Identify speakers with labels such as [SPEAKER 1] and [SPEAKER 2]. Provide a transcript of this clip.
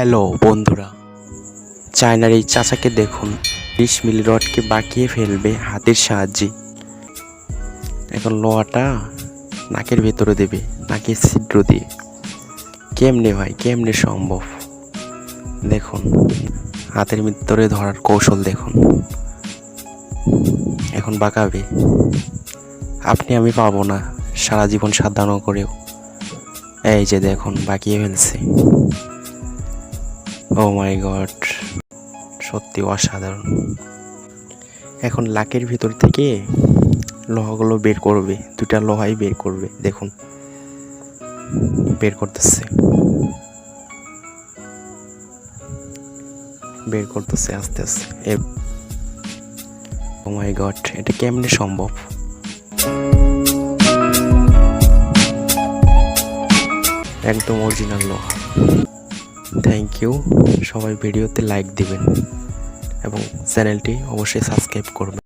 [SPEAKER 1] Hello বন্ধুরা, চায়নার এই চাচাকে দেখুন 20 মিলি রডকে বাঁকিয়ে ফেলবে হাতের সাহায্যে। এখন লোহাটা নাকের ভেতরে দেবে, নাকের ছিদ্র দিয়ে। কেমনে ভাই, কেমনে সম্ভব? দেখুন হাতের ভিতরে ধরার কৌশল দেখুন। এখন বাঁকাবে, আপনি আমি পাবো না সারা জীবন সাধনা করেও। এই যে দেখুন বাঁকিয়ে ফেলছে। ও মাই গড, সত্যি অসাধারণ। এখন লাকের ভিতর থেকে লোহাগুলো বের করবে, দুটা লোহাই বের করবে। দেখুন বের করতেছে, বের করতেছে আস্তে আস্তে। ও মাই গড, এটা কেমনে সম্ভব? একদম অরিজিনাল লোহা। থ্যাংক ইউ, সবাই ভিডিওতে লাইক দিবেন এবং চ্যানেলটি অবশ্যই সাবস্ক্রাইব করবেন।